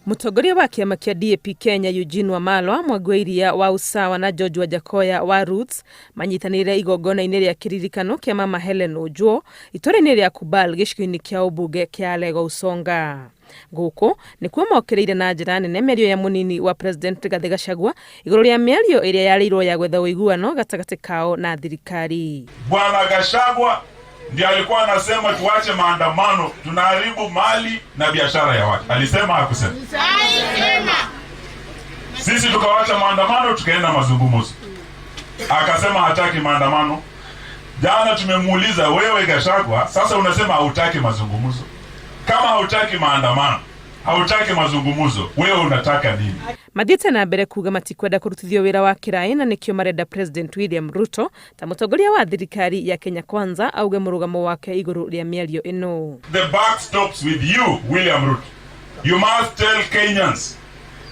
Mũtongoria wa kĩama kĩa DAP Kenya Eugene Wamalwa, Mwagwĩiria wa Usawa na George Wajakoya wa Roots manyitanĩire igongona-inĩ rĩa kĩririkano kĩa Mama Helen Ojuo itũũra-inĩ rĩa Kubal gĩcigo-inĩ kĩa ũmbunge kĩa Lego Usonga. Gũkũ nĩkuo mokĩrĩire na njĩra nene mĩario ya mũnini wa President Rigathi Gachagua igũrũ rĩa mĩario ĩrĩa yarĩirwo ya gwetha ũiguano gatagatĩ kao na thirikari. Bwana Gachagua ndiye alikuwa anasema tuache maandamano, tunaharibu mali na biashara ya watu. Alisema hakusema? Alisema. Sisi tukawacha maandamano tukaenda mazungumzo. Akasema hataki maandamano. Jana tumemuuliza, wewe Gachagua, sasa unasema hautaki mazungumzo. Kama hautaki maandamano, hautaki mazungumzo, wewe unataka nini? Mathiĩte na mbere kuga matikwenda kũrutithio wĩra wa kĩraĩ na nĩkĩo marenda President William Ruto ta mũtongoria wa thirikari ya Kenya Kwanza auge mũrũgamo wake igũrũ rĩa mĩario ĩno. The buck stops with you, William Ruto. You must tell Kenyans,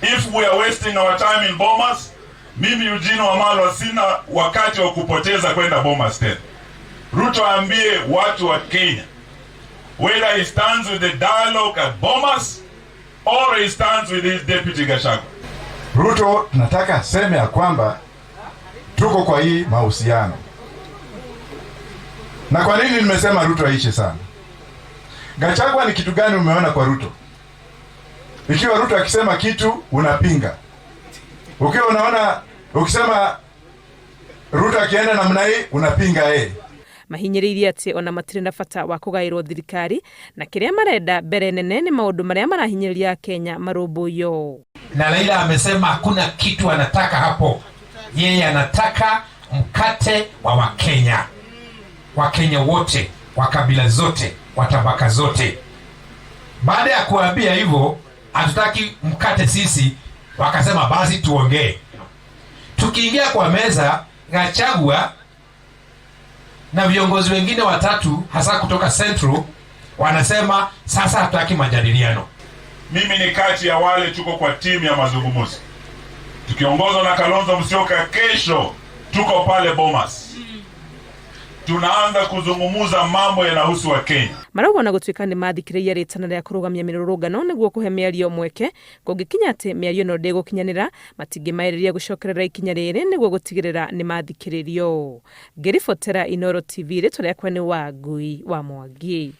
if we are wasting our time in Bomas, mimi Eugene Wamalwa sina wakati wa kupoteza kwenda Bomas tena. Ruto ambie watu wa Kenya, whether he stands with the dialogue at Bomas or he stands with his deputy Gachagua. Ruto tunataka seme ya kwamba tuko kwa hii mahusiano. Na kwa nini nimesema Ruto aishi sana? Gachagua ni kitu gani umeona kwa Ruto? Ikiwa Ruto akisema kitu unapinga. Ukiwa unaona ukisema Ruto akienda namna hii unapinga yeye. Mahinyĩrĩirie atĩ ona matirĩ na bata wa kũgaĩrwo thirikari na kĩrĩa marenda mbere nene nĩ maũndũ marĩa marahinyĩrĩria Kenya marũmbũiyo. Na Raila amesema hakuna kitu anataka hapo. Yeye anataka mkate wa Wakenya. Wakenya wote, wa kabila zote, wa tabaka zote. Baada ya kuambia hivyo, hatutaki mkate sisi, wakasema basi tuongee. Tukiingia kwa meza, Gachagua na viongozi wengine watatu hasa kutoka Central wanasema sasa hatutaki majadiliano. Mimi ni kati ya wale tuko kwa timu ya mazungumzo. Tukiongozwa na Kalonzo Musyoka, kesho tuko pale Bomas. Tunaanza kuzungumuza mambo yanahusu wa Kenya. Marauga na gũtuĩka nĩ mathikĩrĩirie rĩtana rĩa kũrũgamia mĩrũrũngano nĩguo kũhe mĩario mweke, kũngĩkinya atĩ mĩario ĩno ndĩgũkinyanĩra, matingĩmaĩrĩria gũcokerera ikinya rĩrĩ nĩguo gũtigĩrĩra nĩ mathikĩrĩrio. Ngĩribotera Inooro TV, rĩtwa rĩakwa nĩ Wangui wa Mwangi.